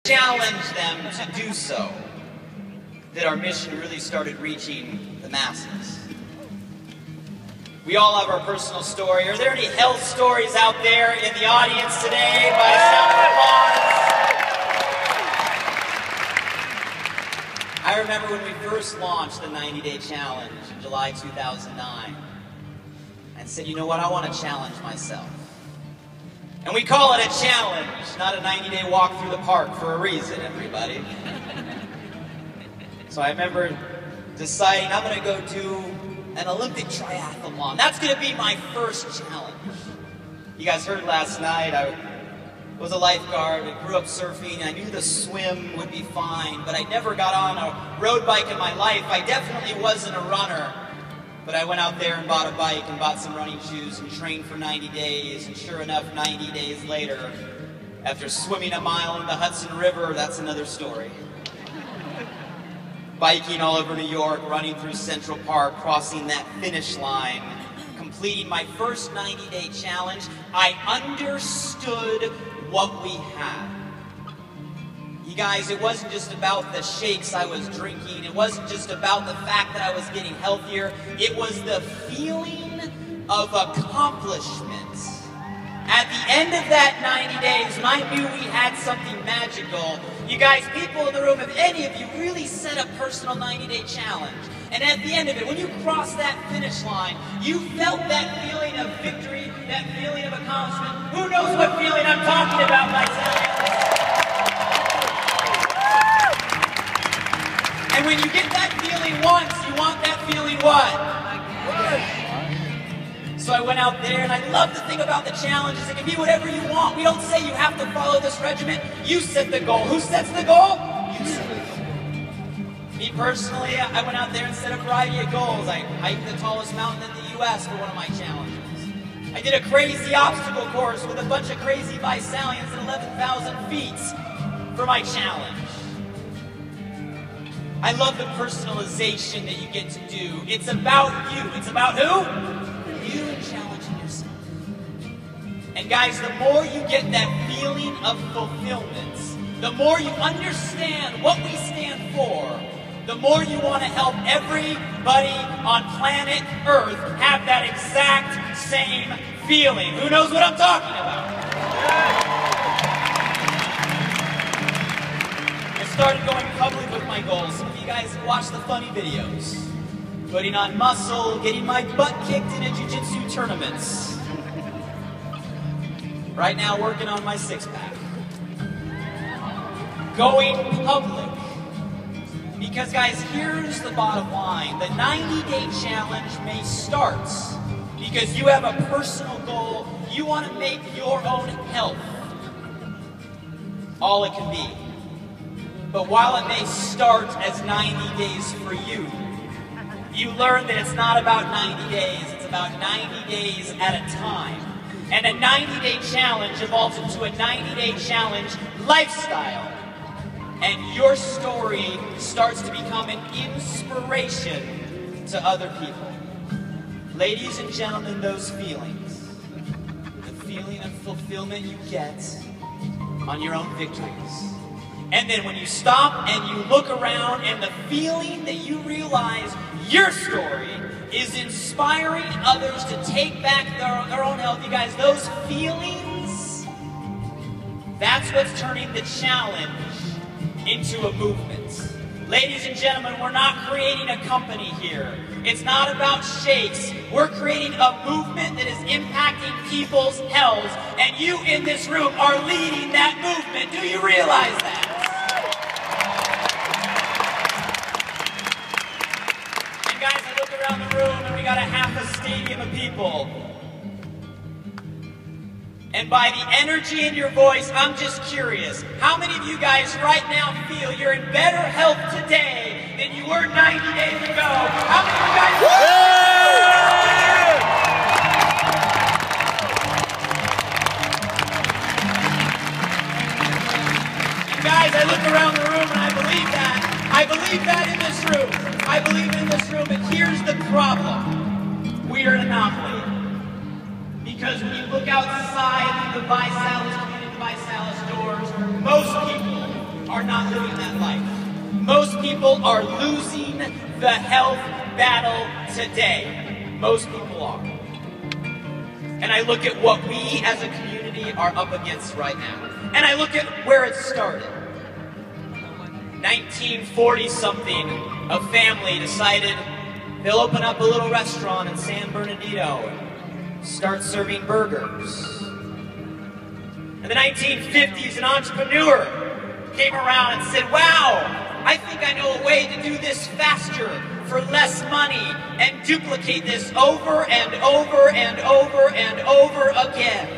challenged them to do so that our mission really started reaching the masses. We all have our personal story. Are there any health stories out there in the audience today by sound of applause? I remember when we first launched the 90-day challenge in July 2009 and said, you know what, I want to challenge myself. And we call it a challenge, not a 90-day walk through the park for a reason, everybody. So I remember deciding I'm going to go do an Olympic triathlon. That's going to be my first challenge. You guys heard last night, I was a lifeguard, I grew up surfing, I knew the swim would be fine, but I never got on a road bike in my life. I definitely wasn't a runner. But I went out there and bought a bike and bought some running shoes and trained for 90 days. And sure enough, 90 days later, after swimming a mile in the Hudson River, that's another story. Biking all over New York, running through Central Park, crossing that finish line, completing my first 90-day challenge, I understood what we had. You guys, it wasn't just about the shakes I was drinking. It wasn't just about the fact that I was getting healthier. It was the feeling of accomplishment. At the end of that 90 days, when I knew we had something magical, you guys, people in the room, if any of you really set a personal 90-day challenge, and at the end of it, when you crossed that finish line, you felt that feeling of victory, that feeling of accomplishment. Who knows what feeling I'm talking about, myself? And when you get that feeling once, you want that feeling what? So I went out there, and I love the thing about the challenge is it can be whatever you want. We don't say you have to follow this regimen. You set the goal. Who sets the goal? You set the goal. Me personally, I went out there and set a variety of goals. I hiked the tallest mountain in the U.S. for one of my challenges. I did a crazy obstacle course with a bunch of crazy ViSalians at 11,000 feet for my challenge. I love the personalization that you get to do. It's about you. It's about who? You and challenging yourself. And guys, the more you get that feeling of fulfillment, the more you understand what we stand for, the more you want to help everybody on planet Earth have that exact same feeling. Who knows what I'm talking about? Started going public with my goals. Some of you guys watch the funny videos. Putting on muscle, getting my butt kicked in a jiu-jitsu tournaments. Right now working on my six-pack. Going public. Because guys, here's the bottom line. The 90-day challenge may start because you have a personal goal. You want to make your own health all it can be. But while it may start as 90 days for you, you learn that it's not about 90 days, it's about 90 days at a time. And a 90-day challenge evolves into a 90-day challenge lifestyle. And your story starts to become an inspiration to other people. Ladies and gentlemen, those feelings, the feeling of fulfillment you get on your own victories. And then when you stop and you look around and the feeling that you realize your story is inspiring others to take back their own health. You guys, those feelings, that's what's turning the challenge into a movement. Ladies and gentlemen, we're not creating a company here. It's not about shakes. We're creating a movement that is impacting people's health. And you in this room are leading that movement. Do you realize that? Guys, I look around the room and we got a half a stadium of people. And by the energy in your voice, I'm just curious, how many of you guys right now feel you're in better health today than you were 90 days ago? How many of you guys... And guys, I look around the room and I believe that. I believe that in this room. I believe in this room, and here's the problem. We are an anomaly. Because when you look outside the ViSalus community, the ViSalus doors, most people Most people are losing the health battle today. Most people are. And I look at what we as a community are up against right now. And I look at where it started. 1940-something, a family decided they'll open up a little restaurant in San Bernardino and start serving burgers. In the 1950s, an entrepreneur came around and said, wow, I think I know a way to do this faster for less money and duplicate this over and over and over and over again.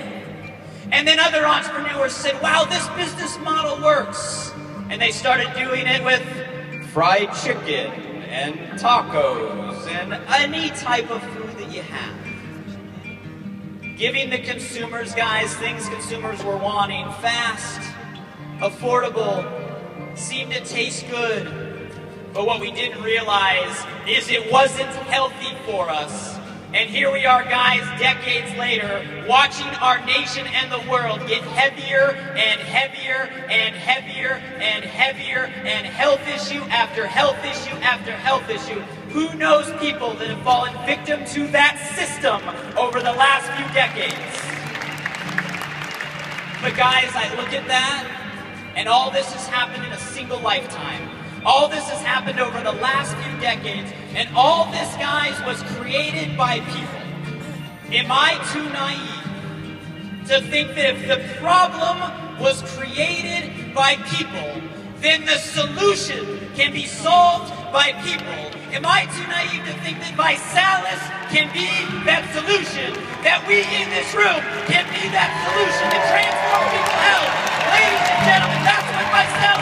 And then other entrepreneurs said, wow, this business model works. And they started doing it with fried chicken and tacos and any type of food that you have. Giving the consumers, guys, things consumers were wanting, fast, affordable, seemed to taste good. But what we didn't realize is it wasn't healthy for us. And here we are, guys, decades later, watching our nation and the world get heavier and heavier and heavier and heavier, and health issue after health issue after health issue. Who knows people that have fallen victim to that system over the last few decades? But guys, I look at that, and all this has happened in a single lifetime. All this has happened over the last few decades, and all this, guys, was created by people. Am I too naive to think that if the problem was created by people, then the solution can be solved by people? Am I too naive to think that ViSalus can be that solution? That we in this room can be that solution to transform people's health? Ladies and gentlemen, that's what ViSalus